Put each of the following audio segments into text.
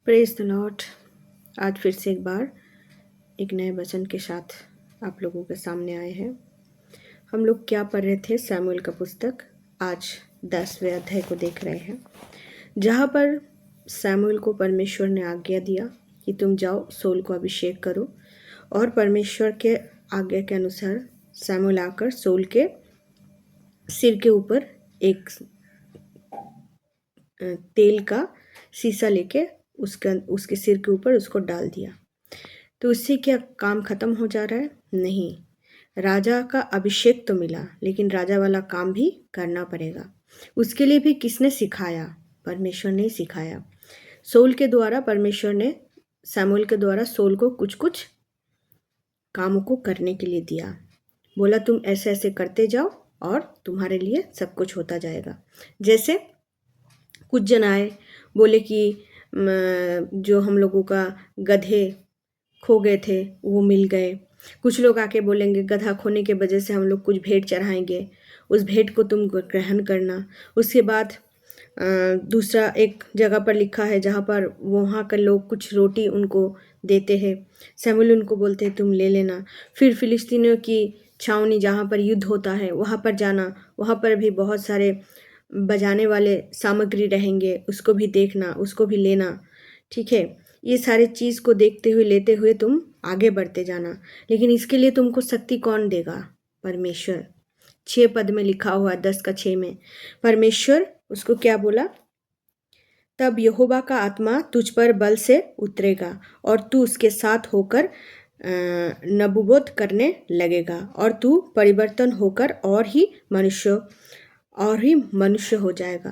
Praise the Lord. आज फिर से एक बार एक नए वचन के साथ आप लोगों के सामने आए हैं। हम लोग क्या पढ़ रहे थे? सैमुएल का पुस्तक आज 10वें अध्याय को देख रहे हैं, जहाँ पर सैमुएल को परमेश्वर ने आज्ञा दिया कि तुम जाओ सोल को अभिषेक करो, और परमेश्वर के आज्ञा के अनुसार सैमुएल आकर सोल के सिर के ऊपर एक तेल का शीशा लेके उसके सिर के ऊपर उसको डाल दिया। तो उससे क्या काम खत्म हो जा रहा है? नहीं, राजा का अभिषेक तो मिला, लेकिन राजा वाला काम भी करना पड़ेगा। उसके लिए भी किसने सिखाया? परमेश्वर ने सिखाया। सोल के द्वारा परमेश्वर ने सैमुएल के द्वारा सोल को कुछ कुछ कामों को करने के लिए दिया। बोला तुम ऐसे ऐसे करते जाओ और तुम्हारे लिए सब कुछ होता जाएगा। जैसे कुछ जन आए, बोले कि जो हम लोगों का गधे खो गए थे वो मिल गए। कुछ लोग आके बोलेंगे गधा खोने के वजह से हम लोग कुछ भेंट चढ़ाएंगे, उस भेंट को तुम ग्रहण करना। उसके बाद दूसरा एक जगह पर लिखा है जहाँ पर वहाँ के लोग कुछ रोटी उनको देते हैं। सैमुएल उनको बोलते हैं तुम ले लेना। फिर फिलिस्तीनियों की छावनी जहाँ पर युद्ध होता है वहाँ पर जाना, वहाँ पर भी बहुत सारे बजाने वाले सामग्री रहेंगे, उसको भी देखना, उसको भी लेना। ठीक है, ये सारे चीज़ को देखते हुए लेते हुए तुम आगे बढ़ते जाना। लेकिन इसके लिए तुमको शक्ति कौन देगा? परमेश्वर। 6 पद में लिखा हुआ 10 का 6 में परमेश्वर उसको क्या बोला? तब यहोवा का आत्मा तुझ पर बल से उतरेगा और तू उसके साथ होकर नबूवत करने लगेगा, और तू परिवर्तन होकर और ही मनुष्य हो जाएगा।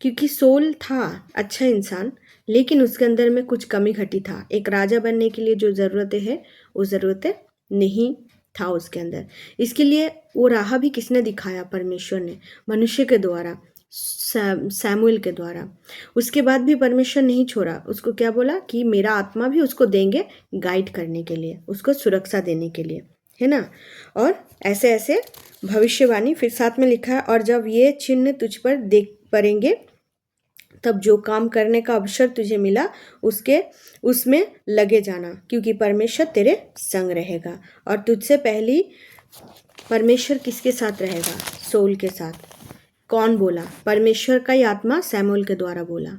क्योंकि सोल था अच्छा इंसान, लेकिन उसके अंदर में कुछ कमी घटी था। एक राजा बनने के लिए जो ज़रूरतें है वो ज़रूरतें नहीं था उसके अंदर। इसके लिए वो राह भी किसने दिखाया? परमेश्वर ने, मनुष्य के द्वारा, सैमुएल के द्वारा। उसके बाद भी परमेश्वर नहीं छोड़ा। उसको क्या बोला कि मेरा आत्मा भी उसको देंगे गाइड करने के लिए, उसको सुरक्षा देने के लिए, है ना। और ऐसे ऐसे भविष्यवाणी फिर साथ में लिखा है, और जब ये चिन्ह तुझ पर देख पड़ेंगे तब जो काम करने का अवसर तुझे मिला उसमें लगे जाना, क्योंकि परमेश्वर तेरे संग रहेगा। और तुझसे पहली परमेश्वर किसके साथ रहेगा? सोल के साथ। कौन बोला? परमेश्वर का ही आत्मा सैमुएल के द्वारा बोला।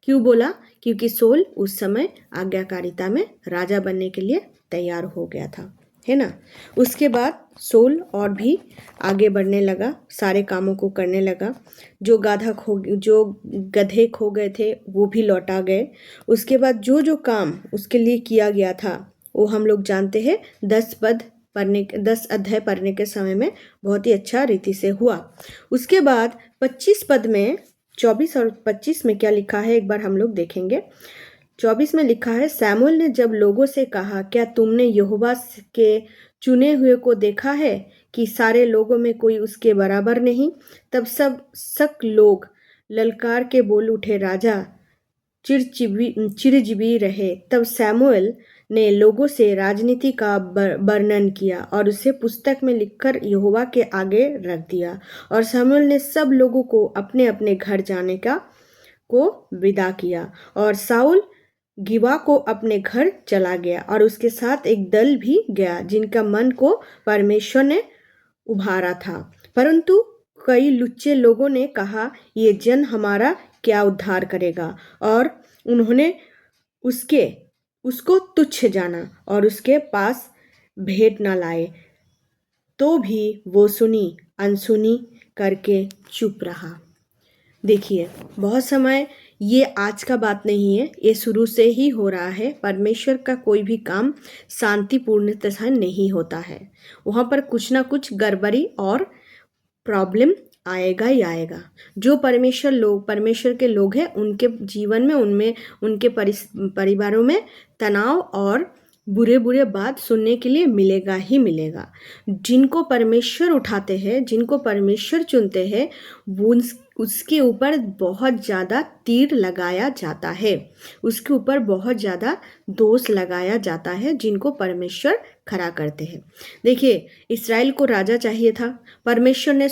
क्यों बोला? क्योंकि सोल उस समय आज्ञाकारिता में राजा बनने के लिए तैयार हो गया था, है ना। उसके बाद सोल और भी आगे बढ़ने लगा, सारे कामों को करने लगा। जो गधे खो गए थे वो भी लौटा गए। उसके बाद जो जो काम उसके लिए किया गया था वो हम लोग जानते हैं। 10 अध्याय पढ़ने के समय में बहुत ही अच्छा रीति से हुआ। उसके बाद 25 पद में, 24 और 25 में क्या लिखा है एक बार हम लोग देखेंगे। 24 में लिखा है, सैमुएल ने जब लोगों से कहा, क्या तुमने यहोवा के चुने हुए को देखा है कि सारे लोगों में कोई उसके बराबर नहीं? तब सब लोग ललकार के बोल उठे, राजा चिरजीवी रहे। तब सैमुएल ने लोगों से राजनीति का वर्णन किया और उसे पुस्तक में लिखकर यहोवा के आगे रख दिया। और सैमुएल ने सब लोगों को अपने अपने घर जाने को विदा किया, और साउल गिबा को अपने घर चला गया, और उसके साथ एक दल भी गया जिनका मन को परमेश्वर ने उभारा था। परंतु कई लुच्चे लोगों ने कहा, ये जन हमारा क्या उद्धार करेगा? और उन्होंने उसको तुच्छ जाना और उसके पास भेंट न लाए। तो भी वो सुनी अनसुनी करके चुप रहा। देखिए, बहुत समय, ये आज का बात नहीं है, ये शुरू से ही हो रहा है। परमेश्वर का कोई भी काम शांतिपूर्ण तरह नहीं होता है। वहाँ पर कुछ ना कुछ गड़बड़ी और प्रॉब्लम आएगा ही आएगा। जो परमेश्वर के लोग हैं, उनके जीवन में, उनके परिवारों में तनाव और बुरे बुरे बात सुनने के लिए मिलेगा ही मिलेगा। जिनको परमेश्वर उठाते हैं, जिनको परमेश्वर चुनते हैं, वो उसके ऊपर बहुत ज़्यादा तीर लगाया जाता है, उसके ऊपर बहुत ज़्यादा दोष लगाया जाता है, जिनको परमेश्वर खड़ा करते हैं। देखिए, इस्राएल को राजा चाहिए था। परमेश्वर ने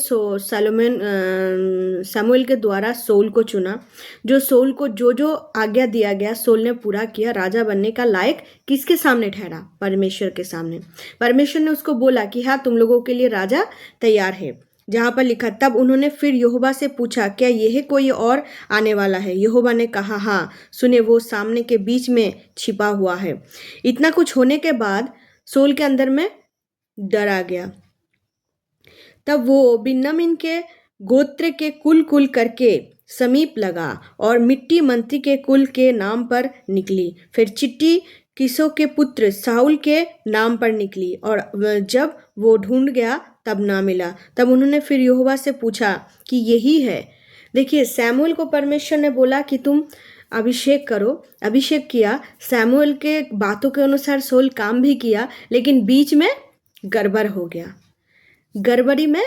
शमूएल के द्वारा सोल को चुना। जो सोल को जो आज्ञा दिया गया सोल ने पूरा किया। राजा बनने का लायक किसके सामने ठहरा? परमेश्वर के सामने। परमेश्वर ने उसको बोला कि हाँ, तुम लोगों के लिए राजा तैयार है। जहाँ पर लिखा, तब उन्होंने फिर यहोवा से पूछा, क्या यह कोई और आने वाला है? यहोवा ने कहा, हाँ, सुने, वो सामने के बीच में छिपा हुआ है। इतना कुछ होने के बाद सोल के अंदर में डर आ गया। तब वो बिन्यामीन के गोत्र के कुल करके समीप लगा और मिट्टी मंत्री के कुल के नाम पर निकली। फिर चिट्ठी किसो के पुत्र साउल के नाम पर निकली, और जब वो ढूंढ गया तब ना मिला। तब उन्होंने फिर यहोवा से पूछा कि यही है। देखिए, शमूएल को परमेश्वर ने बोला कि तुम अभिषेक करो। अभिषेक किया। शमूएल के बातों के अनुसार सोल काम भी किया, लेकिन बीच में गड़बड़ हो गया। गड़बड़ी में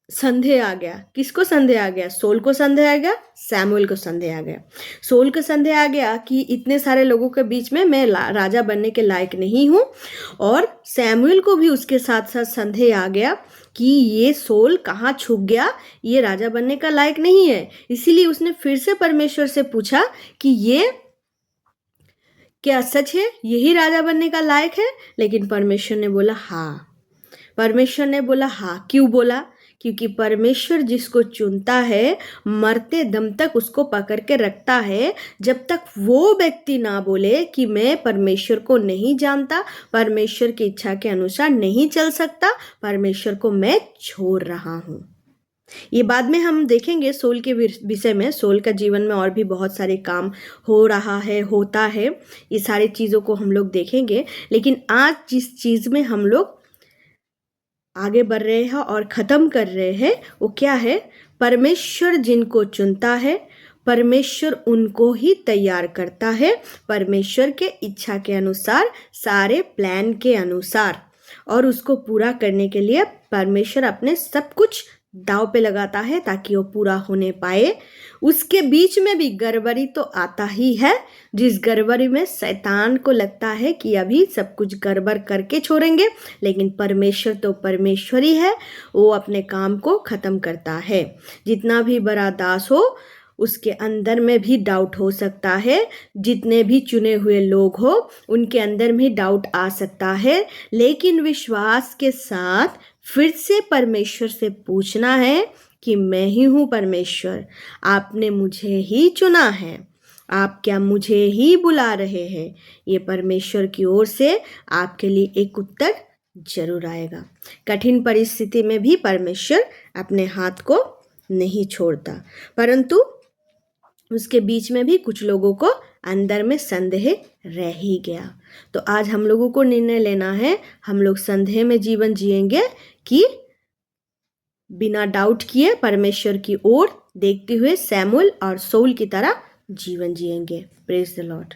संदेह आ गया। किसको संदेह आ गया? सोल को संदेह आ गया, शमूएल को संदेह आ गया। सोल को संदेह आ गया कि इतने सारे लोगों के बीच में मैं राजा बनने के लायक नहीं हूँ, और शमूएल को भी उसके साथ साथ संदेह आ गया कि ये सोल कहाँ छुप गया, ये राजा बनने का लायक नहीं है। इसीलिए उसने फिर से परमेश्वर से पूछा कि ये क्या सच है, यही राजा बनने का लायक है? लेकिन परमेश्वर ने बोला हाँ। परमेश्वर ने बोला हाँ। क्यों बोला? क्योंकि परमेश्वर जिसको चुनता है, मरते दम तक उसको पकड़ के रखता है। जब तक वो व्यक्ति ना बोले कि मैं परमेश्वर को नहीं जानता, परमेश्वर की इच्छा के अनुसार नहीं चल सकता, परमेश्वर को मैं छोड़ रहा हूँ। ये बाद में हम देखेंगे सोल के विषय में। सोल का जीवन में और भी बहुत सारे काम हो रहा है, होता है। ये सारी चीज़ों को हम लोग देखेंगे। लेकिन आज जिस चीज़ में हम लोग आगे बढ़ रहे हैं और ख़त्म कर रहे हैं, वो क्या है? परमेश्वर जिनको चुनता है, परमेश्वर उनको ही तैयार करता है, परमेश्वर के इच्छा के अनुसार, सारे प्लान के अनुसार। और उसको पूरा करने के लिए परमेश्वर अपने सब कुछ दांव पे लगाता है ताकि वो पूरा होने पाए। उसके बीच में भी गड़बड़ी तो आता ही है, जिस गड़बड़ी में शैतान को लगता है कि अभी सब कुछ गड़बड़ करके छोड़ेंगे, लेकिन परमेश्वर तो परमेश्वर ही है, वो अपने काम को ख़त्म करता है। जितना भी बड़ा दास हो, उसके अंदर में भी डाउट हो सकता है। जितने भी चुने हुए लोग हो, उनके अंदर में डाउट आ सकता है, लेकिन विश्वास के साथ फिर से परमेश्वर से पूछना है कि मैं ही हूँ परमेश्वर, आपने मुझे ही चुना है, आप क्या मुझे ही बुला रहे हैं? ये परमेश्वर की ओर से आपके लिए एक उत्तर जरूर आएगा। कठिन परिस्थिति में भी परमेश्वर अपने हाथ को नहीं छोड़ता, परंतु उसके बीच में भी कुछ लोगों को अंदर में संदेह रह ही गया। तो आज हम लोगों को निर्णय लेना है, हम लोग संदेह में जीवन जिएंगे कि बिना डाउट किए परमेश्वर की ओर देखते हुए शमूएल और शाऊल की तरह जीवन जिएंगे। Praise the Lord.